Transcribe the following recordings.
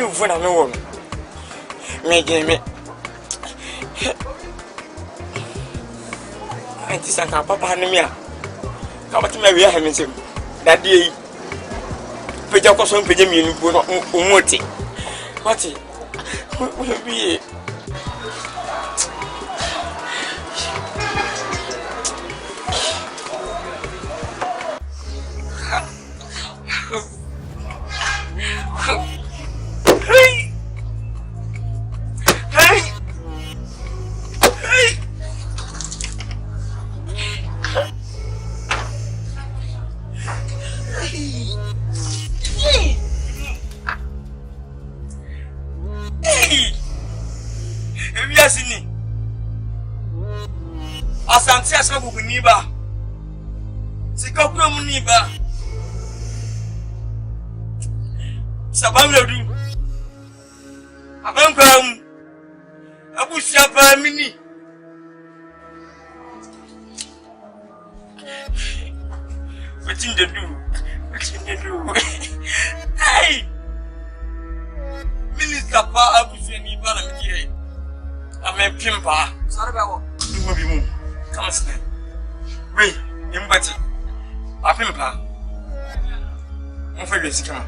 you for a woman. Making me. I just can't papa and me. Come to my rear him. That day, Pejacoson Pejamin Umoti. What will be? Asante asabu kuniba sikakura muniba sabamledu abankwam abusia pa mini wetin dey do hey minister pa abusia ni ba na mkie amen pimpa sorry bawo mo bi mu come on, wait, Imbati. I think, Pa. I'm for you, come on.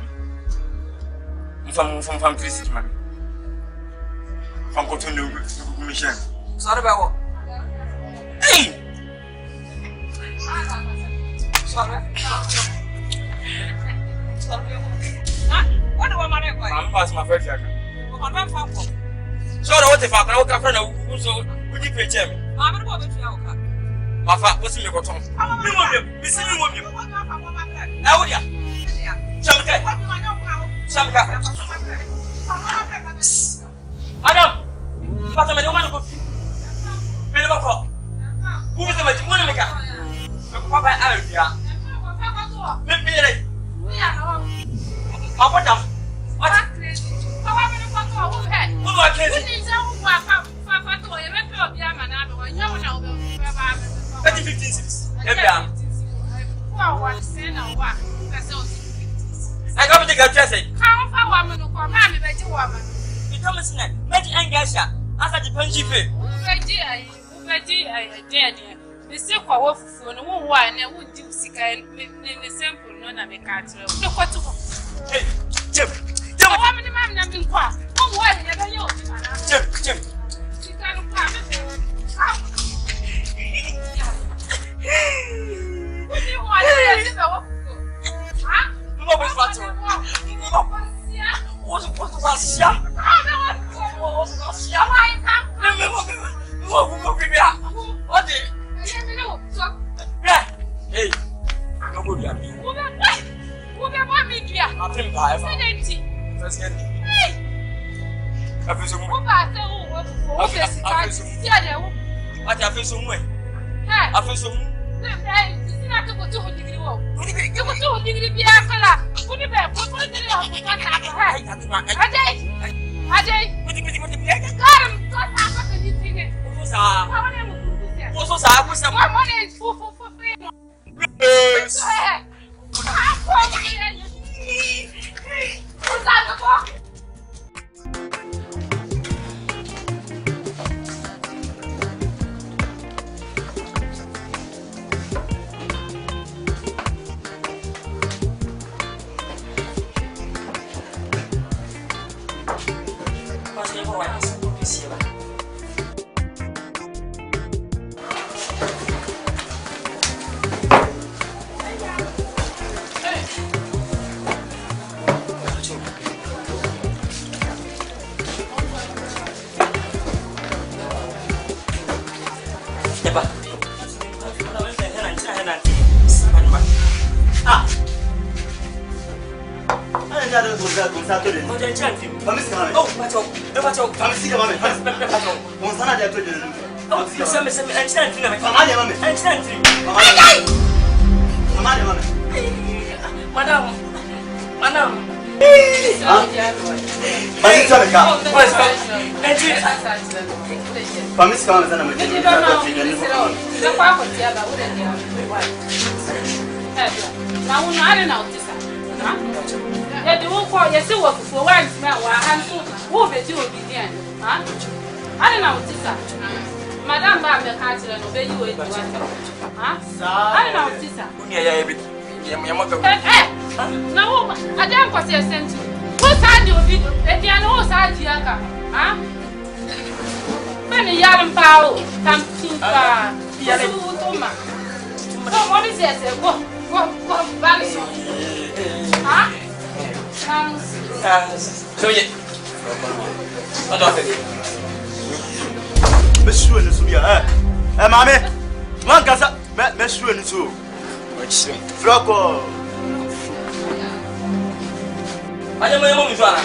From 360, man. From Cotonou, Mission. Sorry about what? Hey! Sorry. What do I want to I'm past my first year. Sorry, what if I can walk up from a so would you pay Jimmy? I'm going to go to Papa, what's in your bottom? You want him, missing you want him. Now, yeah. Madam, but I don't want to go. Who is the one to make up? Papa, I'll Papa, what? I got to get dressed. How far woman or mammy, but you woman. You come and snack. Betty and Gasha. As I depend you. I dare. The sick or wolf for no one, and would do sick in the simple none of the cats. Look what to hey, Jim. How many men have been quite? Oh, why never you? Jim. She can't come. What do you want to do? Huh? What's hey, no good. Ya di won ko ya se wo fufu wa ntime wa hanso wo be di obedient ha ani na utisa madam ba me ka tire no be yi wo yi ha ani na utisa uni ya ebi ya maka na wo adam ko se sentu wo sa di obi e dia no wo sa di aka ha bani yaram pao tam tinka ya le to ma ko mo ni se go bani so ha Soye. Monsieur ne souvient mamé man kasa monsieur ne sou Floko Aja mo mo mi so ana